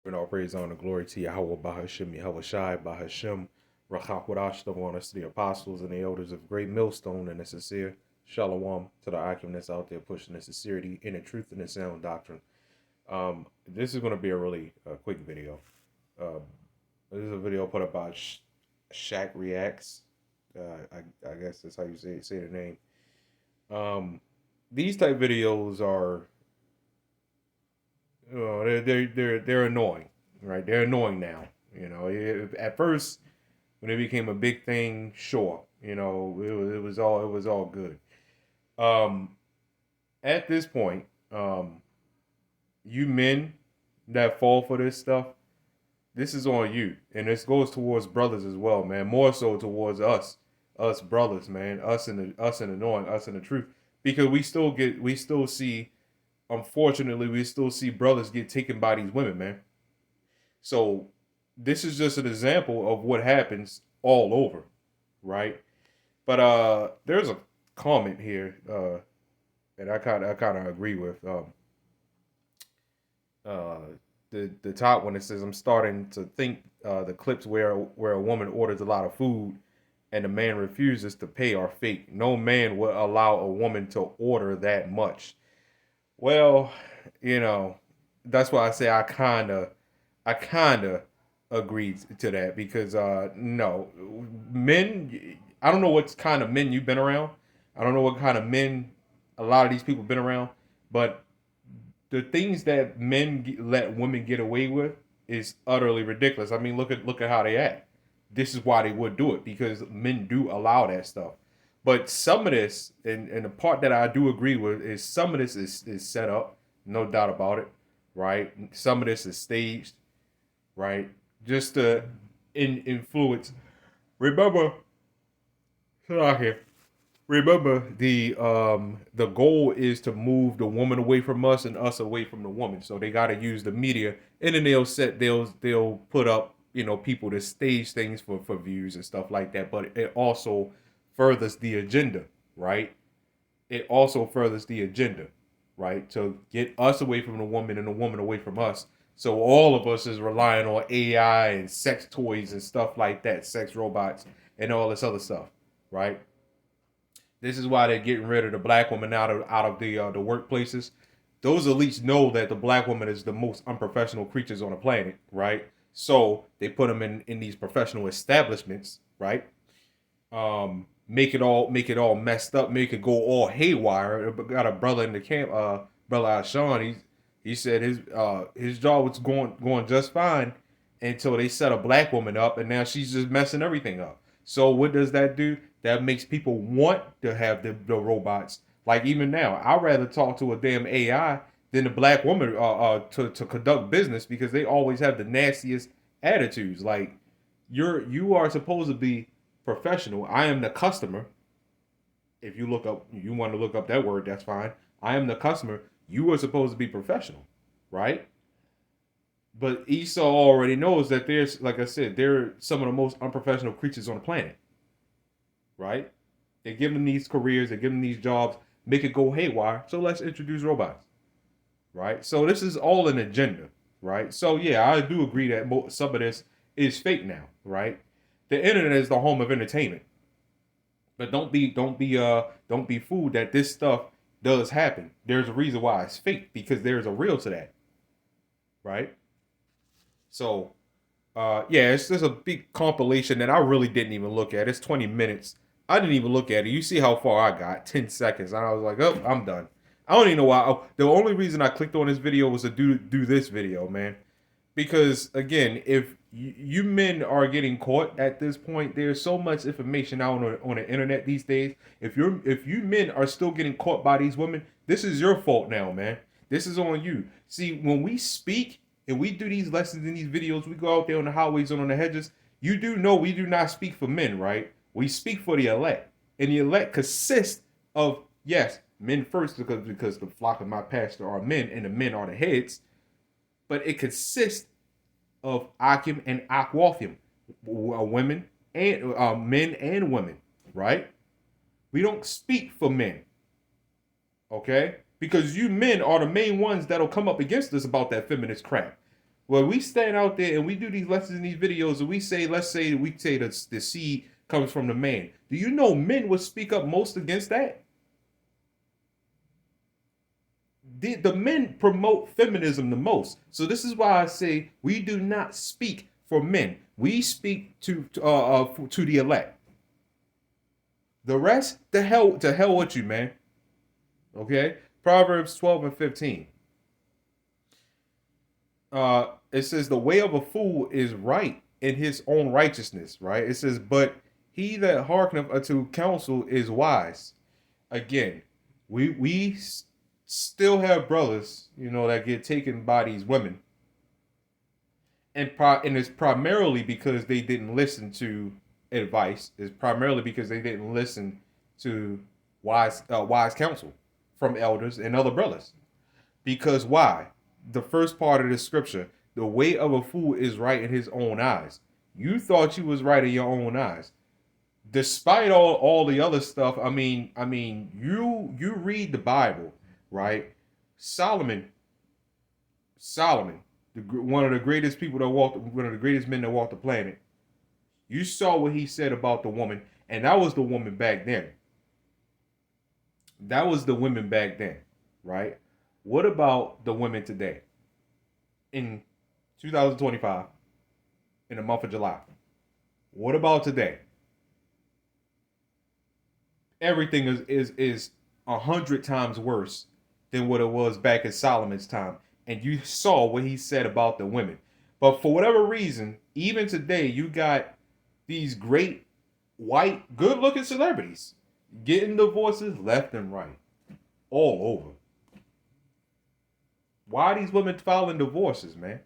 And all praise, honor, glory to YAHAWAH, BAHASHAM, YAHAWASHI, BAHASHAM, RACHAQUADASH, the warners to the apostles and the elders of Great Millstone and the sincere Shalom to the Akim that's out there pushing the sincerity and the truth and the sound doctrine. This is going to be a really quick video. Um, this is a video put up by Shaq Reacts. I guess that's how you say the name. These type videos are they're annoying, right? They're annoying now. At first when it became a big thing, sure, it was all good. Um, at this point, you men that fall for this stuff, this is on you, and this goes towards brothers as well, man. More so towards us brothers, man. Us and knowing us and the truth, because we still see, unfortunately, we still see brothers get taken by these women, man. So this is just an example of what happens all over, right? But there's a comment here that I kind of agree with. Uh, the top one, it says, I'm starting to think the clips where a woman orders a lot of food and the man refuses to pay are fake. No man would allow a woman to order that much. Well, you know, that's why I say I kinda agree to that, because no, men, I don't know what kind of men you've been around. I don't know what kind of men a lot of these people been around, but the things that men let women get away with is utterly ridiculous. I mean, look at how they act. This is why they would do it, because men do allow that stuff. But some of this, and the part that I do agree with, is some of this is set up, no doubt about it, right? Some of this is staged, right? Just to influence. Remember, out here. Remember, the goal is to move the woman away from us and us away from the woman. So they got to use the media, and then they'll put up, people to stage things for views and stuff like that. But it also furthers the agenda, right? It also furthers the agenda, right? To get us away from the woman and the woman away from us. So all of us is relying on AI and sex toys and stuff like that, sex robots and all this other stuff, right? This is why they're getting rid of the black woman out of the workplaces. Those elites know that the black woman is the most unprofessional creatures on the planet, right? So they put them in these professional establishments, right? Make it all messed up, make it go all haywire. Got a brother in the camp, brother Sean. He said his job was going just fine until they set a black woman up, and now she's just messing everything up. So what does that do? That makes people want to have the robots. Like, even now, I'd rather talk to a damn AI than a black woman to conduct business, because they always have the nastiest attitudes. Like, you are supposed to be professional. I am the customer. If you want to look up that word, that's fine. I am the customer. You are supposed to be professional, right? But Esau already knows that there's, like I said, they're some of the most unprofessional creatures on the planet, right? They give them these careers, they give them these jobs, make it go haywire. So let's introduce robots, right? So this is all an agenda, right? So yeah, I do agree that some of this is fake now, right? The internet is the home of entertainment, but don't be fooled that this stuff does happen. There's a reason why it's fake, because there's a real to that, right? So yeah, it's just a big compilation that I really didn't even look at. It's 20 minutes. I didn't even look at it. You see how far I got? 10 seconds. And I was like, oh, I'm done. I don't even know why. Oh, the only reason I clicked on this video was to do this video, man. Because again, if you men are getting caught at this point, there's so much information out on the internet these days. If you men are still getting caught by these women, this is your fault now, man. This is on you. See, when we speak and we do these lessons in these videos, we go out there on the highways and on the hedges. You do know we do not speak for men, right? We speak for the elect, and the elect consists of, yes, men first, because the flock of my pastor are men, and the men are the heads, but it consists of Akim and Akwathim, women and men and women, right? We don't speak for men, okay? Because you men are the main ones that'll come up against us about that feminist crap. Well, we stand out there and we do these lessons in these videos, and we say, let's say we say the seed comes from the man. Do you know men would speak up most against that? The men promote feminism the most. So this is why I say we do not speak for men. We speak to the elect. The rest, to hell with you, man. Okay? Proverbs 12 and 15. It says the way of a fool is right in his own righteousness, right? It says, but he that hearkeneth unto counsel is wise. Again, we still have brothers, that get taken by these women, and it's primarily because they didn't listen to advice. It's primarily because they didn't listen to wise counsel from elders and other brothers. Because why? The first part of the scripture, the way of a fool is right in his own eyes. You thought you was right in your own eyes. Despite all the other stuff, I mean, you read the Bible, right? Solomon, one of the greatest one of the greatest men that walked the planet. You saw what he said about the woman, and that was the woman back then. That was the women back then, right? What about the women today? In 2025, in the month of July. What about today? Everything is 100 times worse than what it was back in Solomon's time. And you saw what he said about the women. But for whatever reason, even today, you got these great white, good-looking celebrities getting divorces left and right, all over. Why are these women filing divorces, man?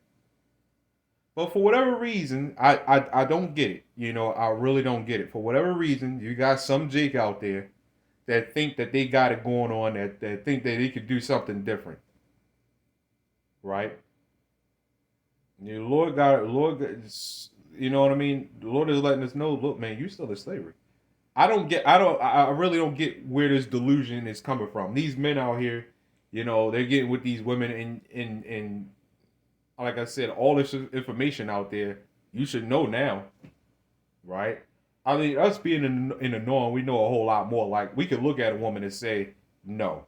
But for whatever reason, I don't get it. I really don't get it. For whatever reason, you got some Jake out there that think that they got it going on, that think that they could do something different. Right? The Lord got it. You know what I mean? The Lord is letting us know, look, man, you still in slavery. I really don't get where this delusion is coming from. These men out here, they're getting with these women, and like I said, all this information out there, you should know now, right? I mean, us being in the norm, we know a whole lot more. Like, we could look at a woman and say, no.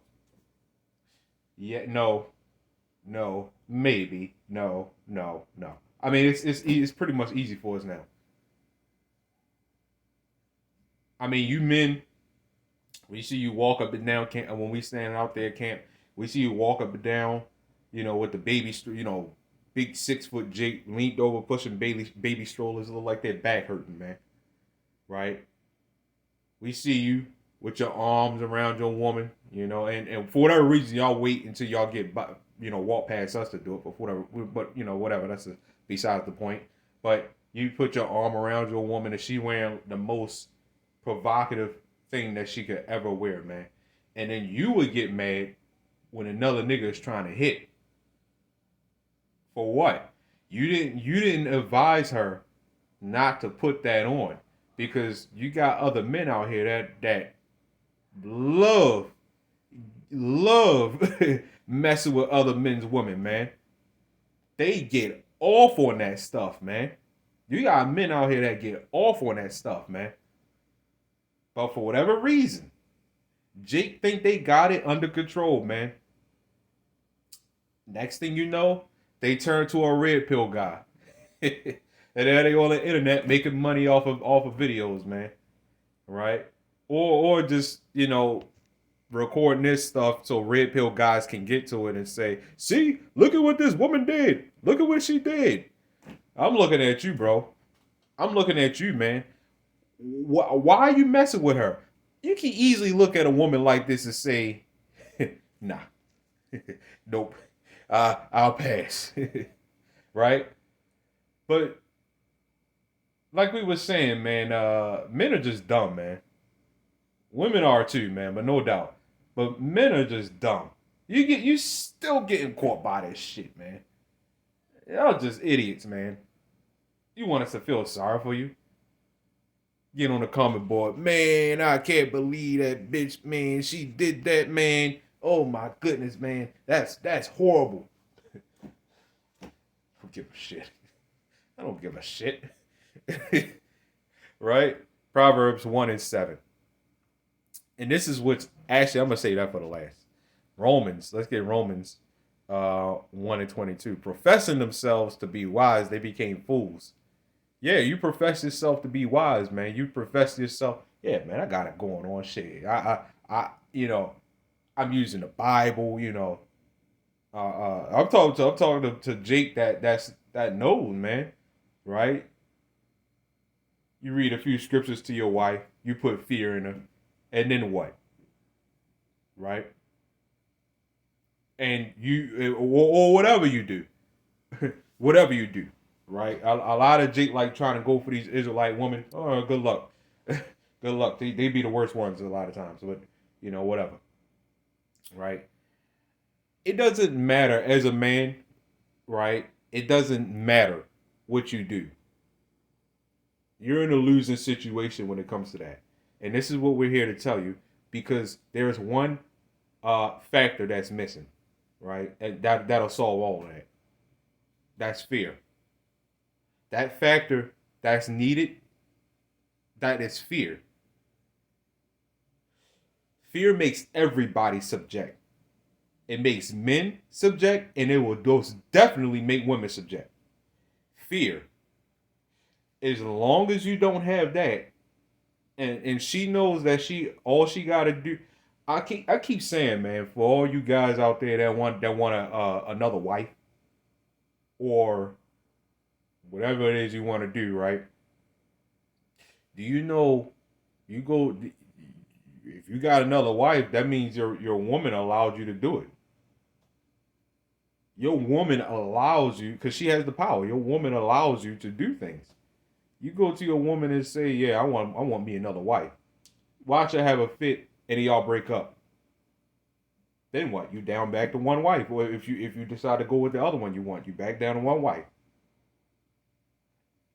Yeah, no, maybe, no. I mean, it's pretty much easy for us now. I mean, you men, we see you walk up and down camp when we stand out there camp. We see you walk up and down, with the baby, big 6-foot Jake leaned over pushing baby strollers. Look like their back hurting, man. Right? We see you with your arms around your woman, and for whatever reason, y'all wait until y'all get, walk past us to do it. But whatever. That's besides the point. But you put your arm around your woman, and she wearing the most provocative thing that she could ever wear, man. And then you would get mad when another nigga is trying to hit. For what? You didn't advise her not to put that on, because you got other men out here that love messing with other men's women, man. They get off on that stuff, man. You got men out here that get off on that stuff, man. But for whatever reason, Jake think they got it under control, man. Next thing you know, they turn to a red pill guy. And there they on the internet making money off of videos, man. Right? Or just, recording this stuff so red pill guys can get to it and say, see, look at what this woman did. Look at what she did. I'm looking at you, bro. I'm looking at you, man. Why are you messing with her? You can easily look at a woman like this and say, nah, nope, I'll pass. Right? But like we were saying, man, men are just dumb, man. Women are too, man, but no doubt. But men are just dumb. You still getting caught by this shit, man. Y'all just idiots, man. You want us to feel sorry for you? Get on the comment board. Man, I can't believe that bitch, man. She did that, man. Oh my goodness, man. That's horrible. don't give a shit. I don't give a shit. Right? Proverbs 1 and 7. And this is what's actually, I'm going to say that for the last. Romans, let's get Romans 1 and 22. Professing themselves to be wise, they became fools. Yeah, you profess yourself to be wise, man. You profess yourself, yeah, man, I got it going on. Shit. I'm using the Bible, I'm talking to Jake that knows, man, right? You read a few scriptures to your wife, you put fear in her, and then what? Right? And or whatever you do, whatever you do, right? A lot of Jake like trying to go for these Israelite women. Oh, good luck, good luck. They be the worst ones a lot of times, but whatever, right? It doesn't matter as a man, right? It doesn't matter what you do. You're in a losing situation when it comes to that. And this is what we're here to tell you, because there's one factor that's missing, right? And that'll solve all of that. That's fear. That factor that's needed, that is fear. Fear makes everybody subject. It makes men subject, and it will most definitely make women subject. Fear. As long as you don't have that, and she knows that all she gotta do. I keep saying, man, for all you guys out there that want another wife, or whatever it is you want to do, right? Do you know if you got another wife, that means your woman allowed you to do it. Your woman allows you, because she has the power. Your woman allows you to do things. You go to your woman and say, "Yeah, I want me another wife." Watch her have a fit, and y'all break up. Then what? You down back to one wife, or if you decide to go with the other one you want, you back down to one wife.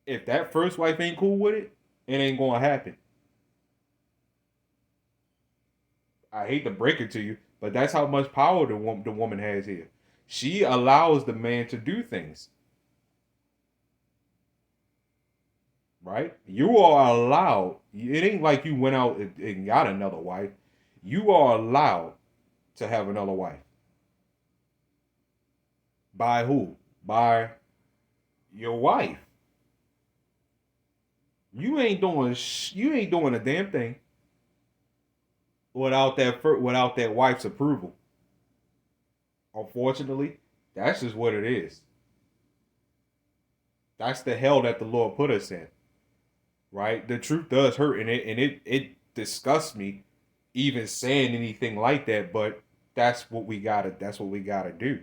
If that first wife ain't cool with it, it ain't gonna happen. I hate to break it to you, but that's how much power the woman has here. She allows the man to do things. Right? You are allowed. It ain't like you went out and got another wife. You are allowed to have another wife. By who? By your wife. You ain't doing a damn thing without that wife's approval. Unfortunately, that's just what it is. That's the hell that the Lord put us in. Right? The truth does hurt, and it disgusts me even saying anything like that, but that's what we gotta do.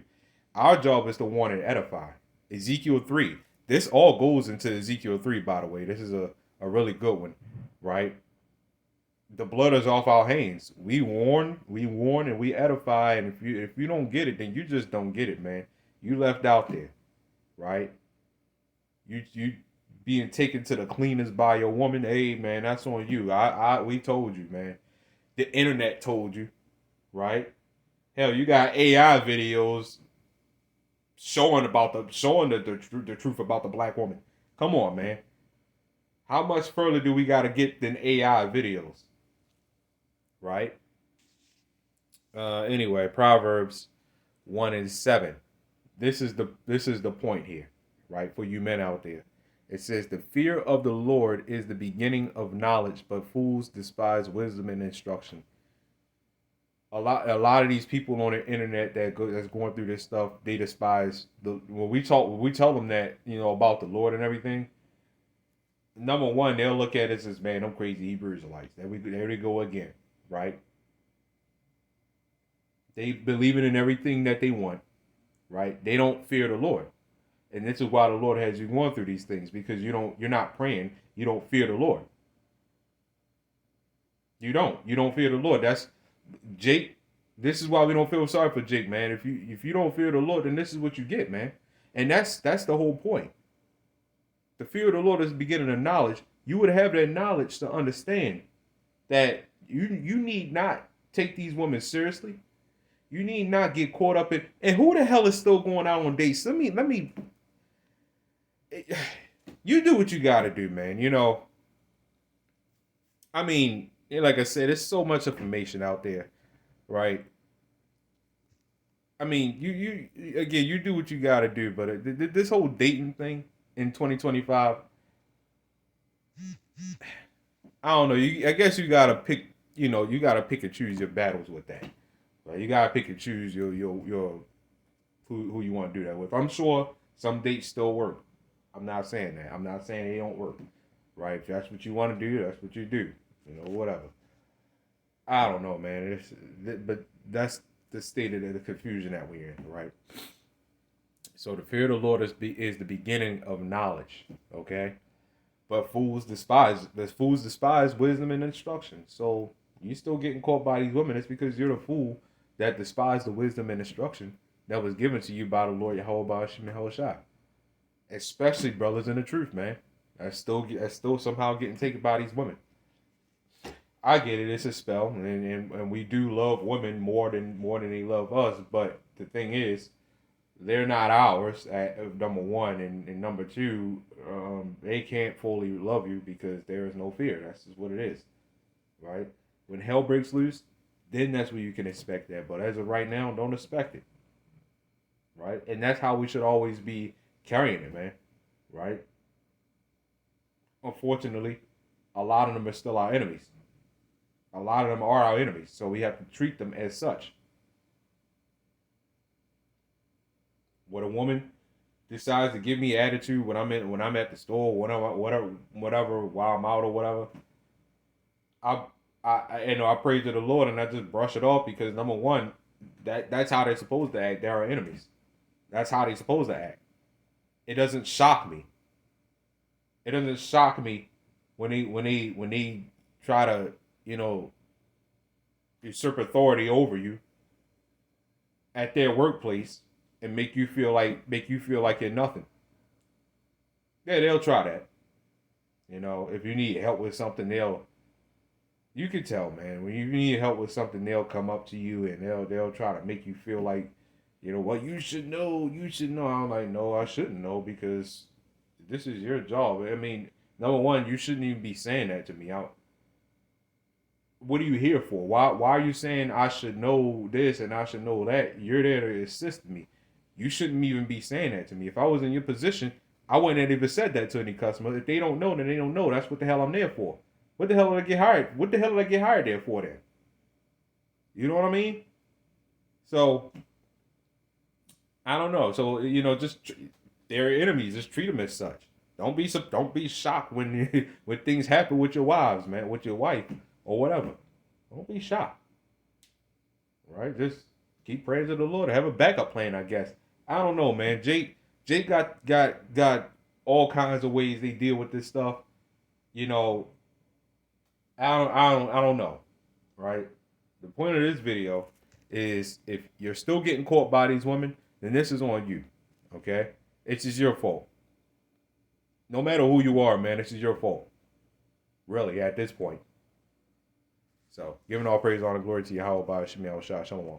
Our job is to warn and edify. Ezekiel 3. This all goes into Ezekiel 3, by the way. This is a really good one, right? The blood is off our hands. We warn, and we edify, and if you don't get it, then you just don't get it, man. You left out there, right? You being taken to the cleaners by your woman, hey man, that's on you. We told you, man. The internet told you, right? Hell, you got AI videos showing the truth about the black woman. Come on, man. How much further do we got to get than AI videos? Right? Anyway, Proverbs 1 and 7. This is the point here, right? For you men out there. It says, the fear of the Lord is the beginning of knowledge, but fools despise wisdom and instruction. A lot of these people on the internet that's going through this stuff, they despise when we tell them that, about the Lord and everything. Number one, they'll look at us as, man, them crazy Hebrew Israelites. There we go again, right? They believe in everything that they want, right? They don't fear the Lord. And this is why the Lord has you going through these things, because you're not praying. You don't fear the Lord. You don't fear the Lord. That's Jake. This is why we don't feel sorry for Jake, man. If you don't fear the Lord, then this is what you get, man. And that's the whole point. The fear of the Lord is the beginning of knowledge. You would have that knowledge to understand that you need not take these women seriously. You need not get caught up in, and who the hell is still going out on dates? Let me you do what you got to do, man. You know, I mean, like I said, there's so much information out there, right? I mean, you again, you do what you got to do, but this whole dating thing in 2025, I don't know. I guess you gotta pick. You know, you gotta pick and choose your battles with that. Right? You gotta pick and choose your who you want to do that with. I'm sure some dates still work. I'm not saying that. I'm not saying they don't work. Right? If that's what you want to do, that's what you do. You know, whatever. I don't know, man. But that's the state of the confusion that we're in, right? So the fear of the Lord is the beginning of knowledge. Okay, but fools despise wisdom and instruction. So you still getting caught by these women. It's because you're the fool that despised the wisdom and instruction that was given to you by the Lord YAHAWASHI. Especially brothers in the truth, man. That's still somehow getting taken by these women. I get it, it's a spell, and we do love women more than they love us. But the thing is, they're not ours. Number one, and number two, they can't fully love you because there is no fear. That's just what it is, right? When hell breaks loose, then that's where you can expect that. But as of right now, don't expect it, right? And that's how we should always be carrying it, man, right? Unfortunately, a lot of them are still our enemies. A lot of them are our enemies, so we have to treat them as such. When a woman decides to give me attitude when I'm at the store, whatever, while I'm out or whatever, I pray to the Lord and I just brush it off because number one, that's how they're supposed to act. They're our enemies. That's how they're supposed to act. It doesn't shock me. It doesn't shock me when they try to, you know, usurp authority over you at their workplace and make you feel like you're nothing. Yeah, they'll try that. You know, if you need help with something, you can tell, man. When you need help with something, they'll come up to you and they'll try to make you feel like, you know what, you should know. I'm like, no, I shouldn't know because this is your job. I mean, number one, you shouldn't even be saying that to me. What are you here for? Why are you saying I should know this and I should know that? You're there to assist me. You shouldn't even be saying that to me. If I was in your position, I wouldn't have even said that to any customer. If they don't know, then they don't know. That's what the hell I'm there for. What the hell did I get hired? What the hell did I get hired there for then? You know what I mean? So, I don't know. So, you know, just they're enemies. Just treat them as such. Don't be shocked when when things happen with your wives, man, with your wife or whatever. Don't be shocked. Right? Just keep praying to the Lord. Have a backup plan, I guess. I don't know, man. Jake got all kinds of ways they deal with this stuff. You know, I don't know. Right? The point of this video is if you're still getting caught by these women, then this is on you. Okay? It's just your fault. No matter who you are, man, it's just your fault. Really, at this point. So, giving all praise, honor, glory to Yahawah, BAHASHAM, YAHAWASHI, Shalom.